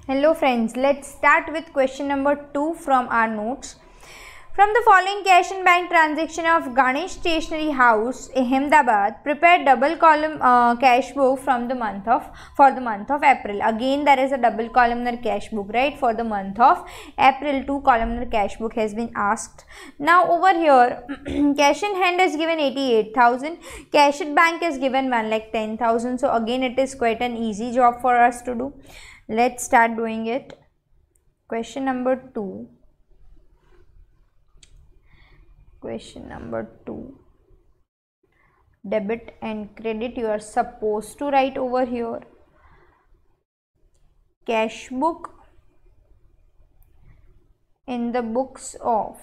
Hello friends, let's start with question number 2 from our notes. From the following cash and bank transaction of Ganesh Stationery House, Ahmedabad, prepare double column cash book for the month of April. Again, there is a double columnar cash book, right? For the month of April, 2 columnar cash book has been asked. Now over here, cash in hand is given 88,000. Cash at bank is given 1,10,000. So again, it is quite an easy job for us to do. Let's start doing it. Question number 2. Question number 2. Debit and credit you are supposed to write over here. Cash book in the books of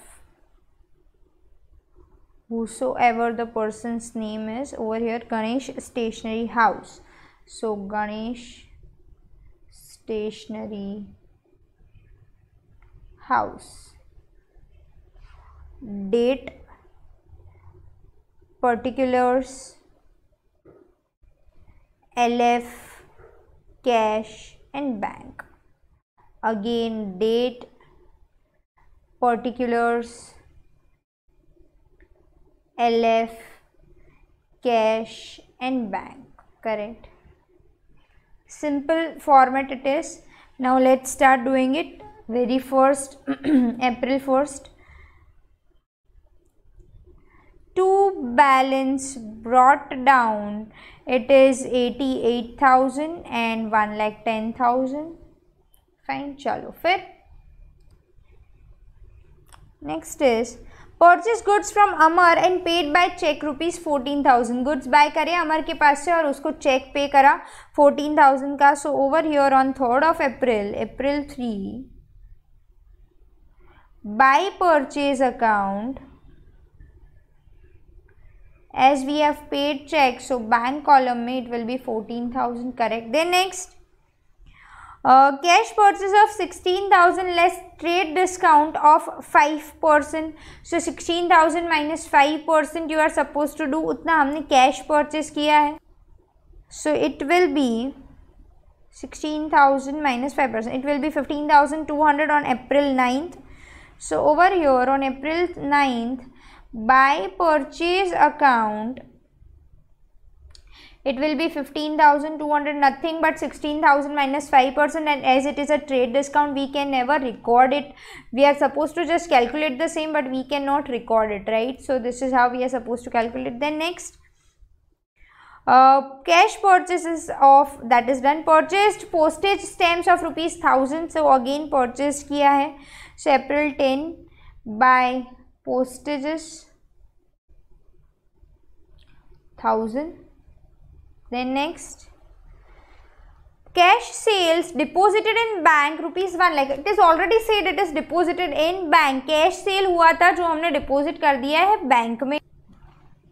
whosoever the person's name is. Over here, Ganesh Stationery House. So Ganesh Stationery House. Date, particulars, LF, cash and bank. Again, date, particulars, LF, cash and bank. Correct. Simple format it is. Now let's start doing it. Very first, April 1st. To balance brought down, it is 88,000 and 1,10,000. Fine, chalo. Fir next is purchase goods from Amar and paid by check rupees 14,000. Goods buy करे अमर के पास से और उसको check पे करा 14,000 का. So over here on 3rd of April 3, by purchase account, as we have paid check, so bank column में it will be 14,000. Correct. Then next, cash purchase of 16,000 less trade discount of 5%. So 16,000 minus 5% you are supposed to do. उतना हमने cash purchase किया है. So it will be 16,000 minus 5%. It will be 15,200 on April 9th. So over here on April 9th, by purchase account, it will be 15,200, nothing but 16,000 minus 5%, and as it is a trade discount, we can never record it. We are supposed to just calculate the same, but we cannot record it, right? So this is how we are supposed to calculate. Then next, cash purchases of, that is done. Purchased postage stamps of rupees 1,000. So again purchase किया है. So April 10, by postages 1,000. Then next, cash sales deposited in bank rupees 1 lakh. It is already said it is deposited in bank. Cash sale हुआ था जो हमने deposit कर दिया है bank में.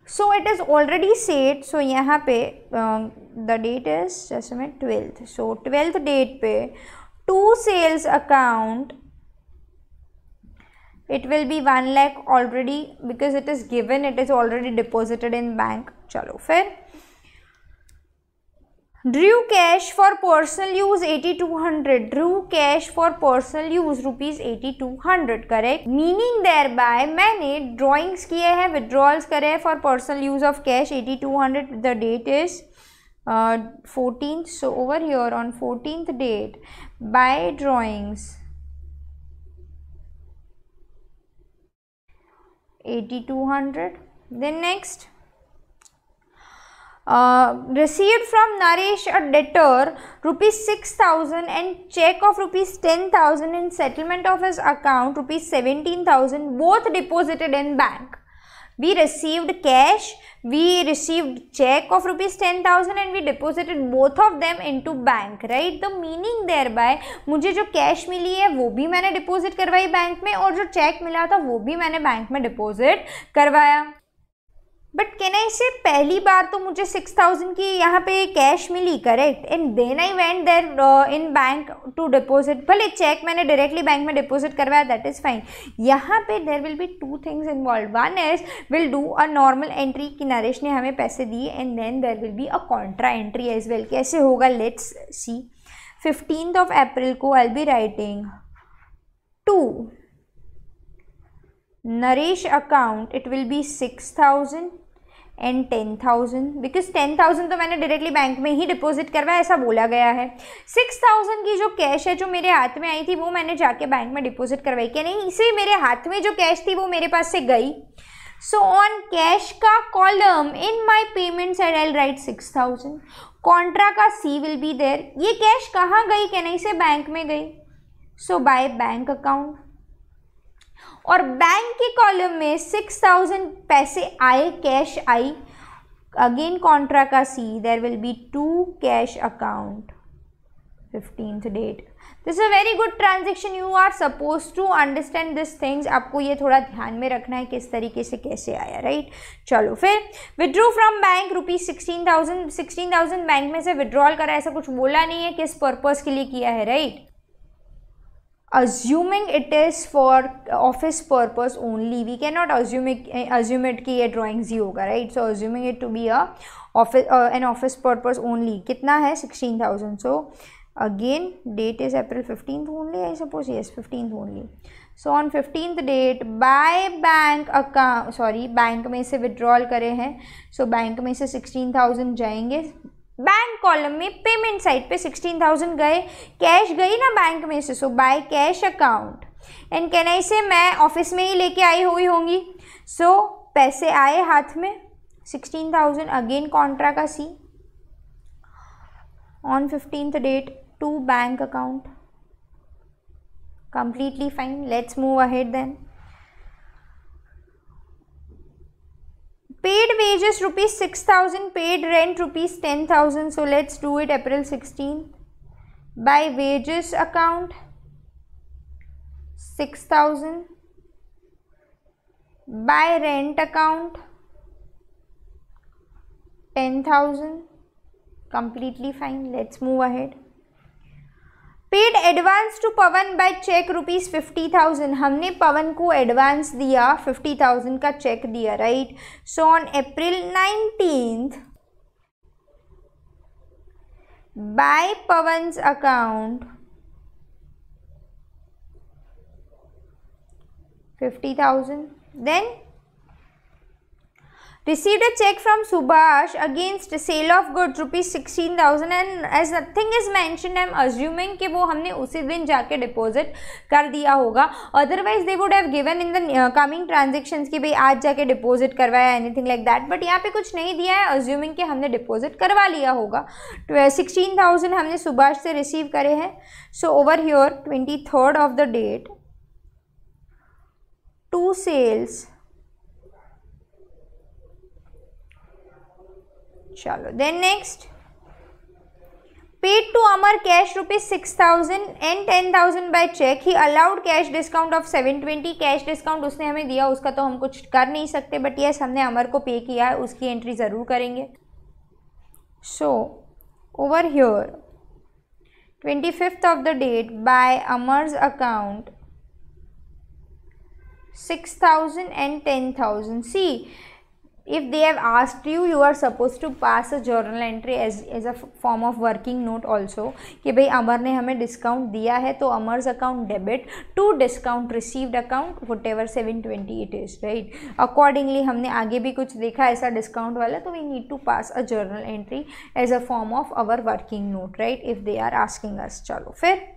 So it is already said. So यहाँ पे the date is just a minute 12th. So 12th date पे to sales account, it will be 1 lakh already because it is given, it is already deposited in bank. Chalo, fair. Drew cash for personal use 8,200. Drew cash for personal use rupees 8,200. Correct. Meaning thereby मैंने drawings किए हैं, withdrawals करे हैं for personal use of cash 8,200. The date is 14th. So over here on 14th date, by drawings 8,200. Then next, received from Naresh a debtor rupees 6,000 and check of rupees 10,000 in settlement of his account rupees 17,000, both deposited in bank. We received cash, we received check of rupees 10,000 and we deposited both of them into bank, right? The meaning thereby, मुझे जो cash मिली है वो भी मैंने deposit करवाई bank में और जो check मिला था वो भी मैंने बैंक में deposit करवाया. बट कैन आई से पहली बार तो मुझे 6,000 की यहाँ पे कैश मिली, correct, and then I went there in bank to deposit. भले चेक मैंने डायरेक्टली बैंक में डिपॉजिट करवाया, दैट इज़ फाइन. यहाँ पे there will be two things involve. One is will do a normal entry कि नरेश ने हमें पैसे दिए, and then there will be a contra entry as well. कैसे होगा, let's see. 15th of April को I'll be writing to Naresh account, it will be 6,000 and 10,000 because 10,000 तो मैंने डायरेक्टली बैंक में ही डिपॉजिट करवाया, ऐसा बोला गया है। 6,000 की जो कैश है जो मेरे हाथ में आई थी वो मैंने जाके बैंक में डिपॉजिट करवाई, क्या नहीं, इसे मेरे हाथ में जो कैश थी वो मेरे पास से गई। सो ऑन कैश का column in my payment side I write 6,000, contra का सी विल बी देयर। ये कैश कहाँ गई, क्या नहीं, से बैंक में गई। सो बाय बैंक अकाउंट, और बैंक के कॉलम में 6,000 पैसे आए, कैश आई। अगेन कॉन्ट्रा का C, there will be to cash account 15th date. This is a very good transaction, you are suppose to understand this things. आपको ये थोड़ा ध्यान में रखना है किस तरीके से कैसे आया, राइट। चलो फिर विड्रॉ फ्रॉम बैंक ₹16,000, 16,000 बैंक में से विड्रॉल करा, ऐसा कुछ बोला नहीं है किस पर्पज के लिए किया है, right. assuming it is for office purpose only, we cannot assume it कि ये drawings ही होगा, right। so assuming it to be an office purpose only, कितना है 16,000। so again date is April 15th only, I suppose, yes 15th only। so on 15th date by bank account, sorry bank में से withdrawal करे हैं, so bank में से 16,000 जाएंगे, bank column में पेमेंट साइड पे 16,000 गए, कैश गई ना बैंक में से। So by cash account, and can I say मैं ऑफिस में ही लेके आई हुई होंगी। सो पैसे आए हाथ में 16,000, अगेन कॉन्ट्रा का C, on 15th date to bank account, completely fine. Let's move ahead then. Paid wages ₹6,000, paid rent ₹10,000, so let's do it April 16th. By wages account 6,000, by rent account 10,000, completely fine. Let's move ahead. Paid advance to Pawan by cheque ₹50,000, हमने पवन को advance दिया 50,000 का cheque दिया, right. So on April 19th by Pawan's account 50,000, then received a check from Subhash against sale of goods ₹16,000, and as nothing is mentioned I am assuming कि वो हमने उसी दिन जाके डिपॉजिट कर दिया होगा, otherwise they would have given in the coming transactions कि भाई आज जाके डिपॉजिट करवाया, एनीथिंग लाइक दैट, बट यहाँ पे कुछ नहीं दिया है, अज्यूमिंग कि हमने डिपॉजिट करवा लिया होगा। 16,000 हमने सुभाष से रिसीव करे हैं। So over here 23rd of the date to sales, चलो then next paid to Amar cash ₹6,000 and 10,000 by cheque, he allowed cash discount of 720, cash discount उसने हमें दिया, उसका तो हम कुछ कर नहीं सकते, बट यस हमने अमर को पे किया है, उसकी एंट्री ज़रूर करेंगे। So over here 25th of the date by Amar's account 6,000 and 10,000, see if they have asked you, you are supposed to pass a journal entry as a form of working note also कि भाई अमर ने हमें discount दिया है, तो Amar's account debit to discount received account whatever 720 it is, right। Accordingly हमने आगे भी कुछ देखा ऐसा डिस्काउंट वाला, तो we need to pass a journal entry as a form of our working note, right, if they are asking us. चलो फिर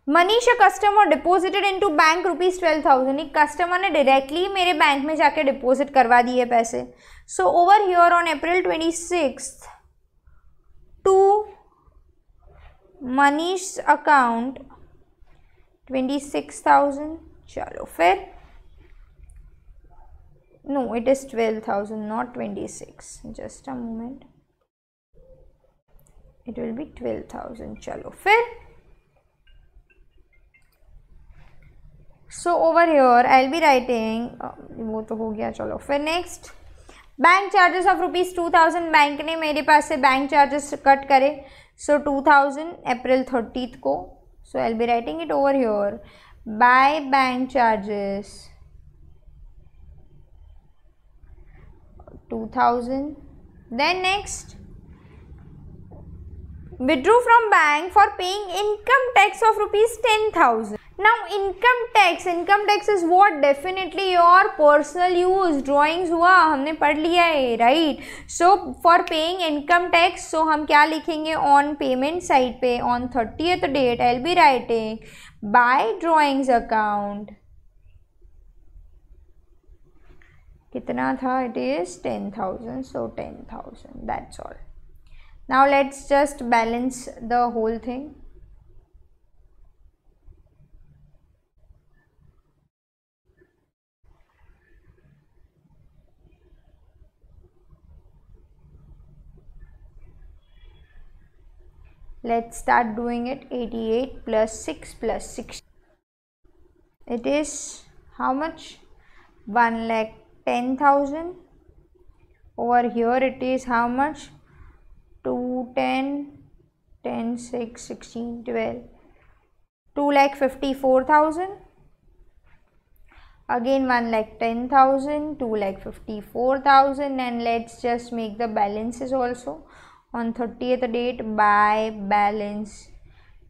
Manish customer deposited into bank ₹12,000, एक कस्टमर ने डायरेक्टली मेरे बैंक में जाके डिपॉजिट करवा दिए पैसे। So over here on April 26th to Manish account 26,000, चलो फिर no it is 12,000 not 26, just a moment, it will be 12,000। चलो फिर so over here I will be writing, वो तो हो गया, चलो फिर next bank charges of ₹2,000, bank ने मेरे पास से बैंक चार्जेस कट करे, सो 2,000 April 30th को, so I will be writing it over here by bank charges 2,000, then next withdrew from bank for paying income tax of rupees 10,000. Now income tax is what? Definitely your personal use. drawings हुआ, हमने पढ़ लिया है, right? So for paying income tax, so हम क्या लिखेंगे on payment side पे? On 30th date I'll be writing by drawings account. कितना था? It is 10,000, so 10,000, that's all. Now let's just balance the whole thing. Let's start doing it. 88 plus 6 plus 6. It is how much? 1,10,000. Over here it is how much? 2, 10, 10, 6, 16, 12. 2,54,000. Again 1,10,000, 2,54,000, and let's just make the balances also. On 30th date by balance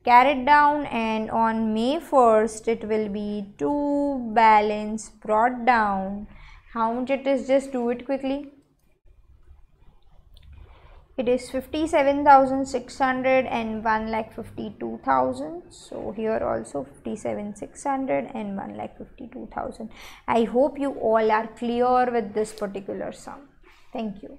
carried down, and on May 1st it will be to balance brought down. How much it is? Just do it quickly. It is 57,600 and 1,52,000. So here also 57,600 and 1,52,000. I hope you all are clear with this particular sum. Thank you.